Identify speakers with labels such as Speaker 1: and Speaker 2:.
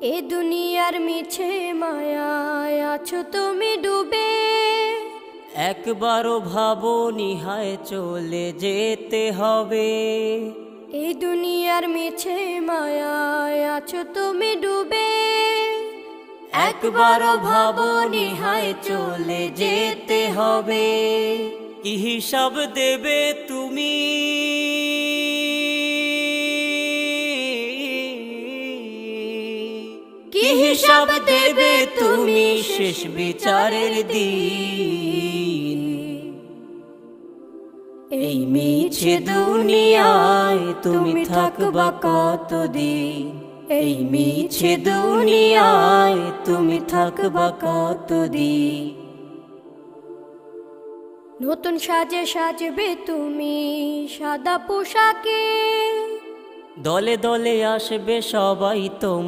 Speaker 1: এ দুনিয়ার মিছে মায়ায় আছো তুমি ডুবে,
Speaker 2: একবারও ভাবোনি হায় চলে যেতে হবে।
Speaker 1: এই দুনিয়ার মিছে মায়ায় আছো তুমি ডুবে,
Speaker 2: একবারও ভাবোনি হায় চলে যেতে হবে। কি হিসাব দেবে তুমি, কি হিসাব দেবে তুমি শেষ বিচারের দিন। এই মিছে দুনিয়ায় তুমি থাকবা কতদিন, এই মিছে দুনিয়ায় তুমি থাকবা কতদিন।
Speaker 1: নতুন সাজে সাজবে তুমি সাদা পোশাকে,
Speaker 2: দলে দলে আসবে সবাই তোমার